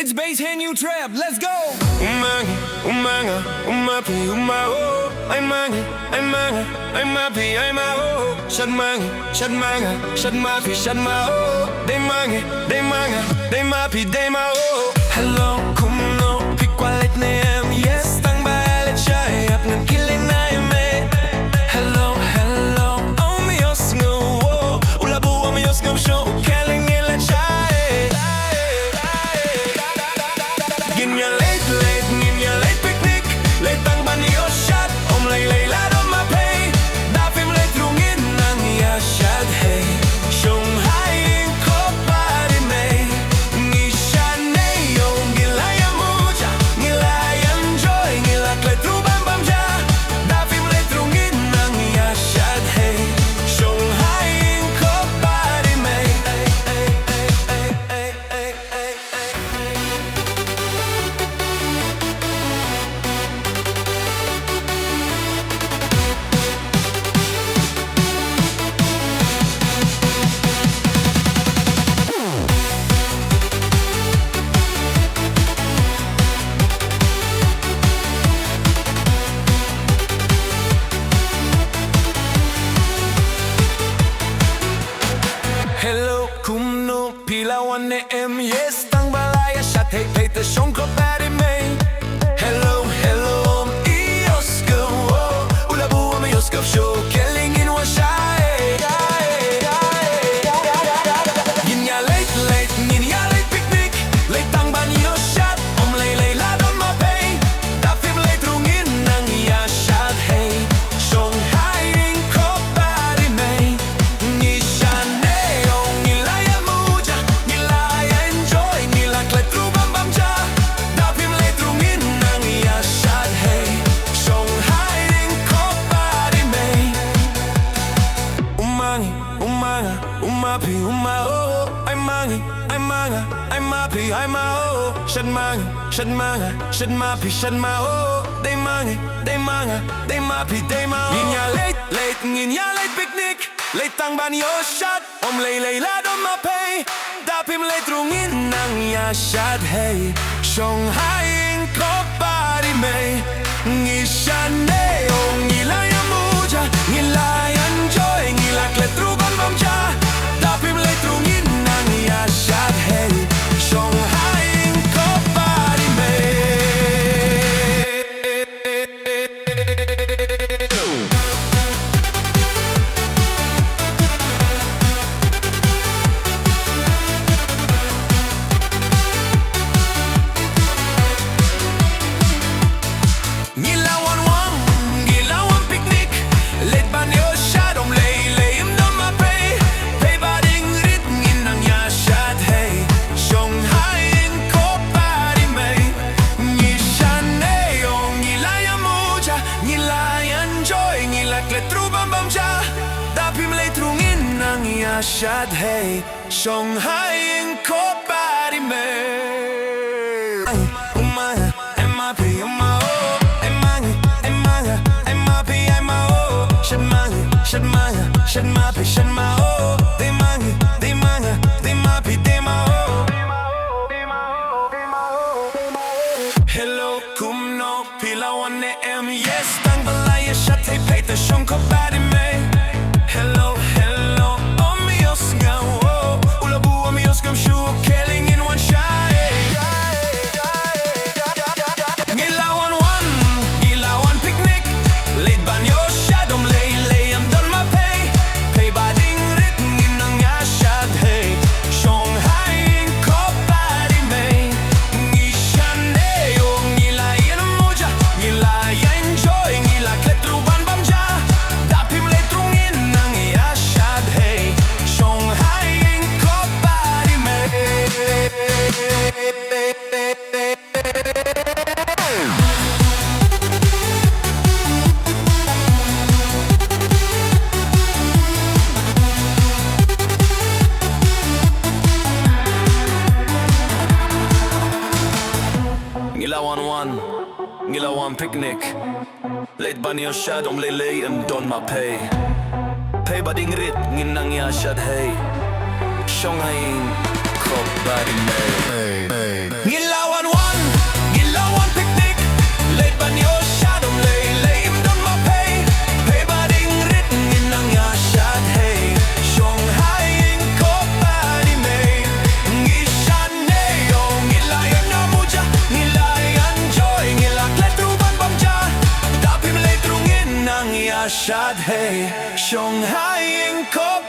It's bass Hen-ñiew Trep, let's go! Ma-ngi, ma-phi, ma-ngi, ma-phi, Shad Ma-ngi, Shad Ma-phi, Dei Ma-ngi, Dei Ma-ngi. Hello, kumno, kwah Leit name, yes, tang-ban, shaei, ngan kylli name. Hello, ïoh-sngew, ïohsngew, Shong, Ngin Ïa, shaei. Ngin Ïa, Ngin Ïa, Picknic, Leit tang-ban, ïohsngew, lei ladon ma-phi, phim Ngin ïashad, hey, Shong, ïing, khop, sha-nei, Ngin Ïa, muja, klet, bamja, phim Ngin ïashad, hey, Shong, ïing, khop, Hello, kumno, yes, tang-ban, ïashad, phei, Shong, khop, Hello, ïohsngew, shuh, kylli, ngin ïa, shaei. Ngin Ïa, Leit, Picknic, Leit tang-ban, ïohsngew, lei ladon ma-phi, phim Ngin ïashad, hey, Shong, ïing, khop, klet, bamja, phim Ngin ïashad, hey, Shong, ïing, khop, ma-phi, ma-phi, Shad Ma-ngi, Shad Ma-ngi, Dei Ma-ngi, ma-phi, Ngin Ïa, Leit, Picknic, Leit tang-ban, ïohsngew, lei ladon ma-phi, phim Ngin ïashad, hey, Shong, ïing, khop, ïashad, Ngin Ïa, muja, klet, bamja, phim Ngin ïashad, hey, Shong, ïing, khop, Ngin Ïa, Picknic, Leit ban, ïohsngew, lei ma-phi, phei, Ngin ïashad, hey, Shong, ïing, khop, Ngin Ïa, muja, klet, bamja, phim Ngin ïashad, hey, Shong, ïing, khop, Shad Ma-ngi, Dei Ma-ngi, Dei Ma-ngi. Hello, kumno, yes, tang-ban, ïashad, phei, Shong, khop, Hello, ïohsngew, shuh, kylli, ngin ïa, shaei. Ngin Ïa, Picknic, Leit ban, ïohsngew, lei ma-phi, phei, Ngin ïashad, hey, Shong, ïing, khop, Ngin Ïa, muja, klet, bamja, phim Ngin ïashad, hey, Shong, ïing, khop, Ngin Ïa, Picknic, Leit ban, ïohsngew, lei ladon ma-phi, phei, Ngin ïashad, hey, Shong, ïing, khop, Ngin Ïa, ïashad hey Shong ïing khop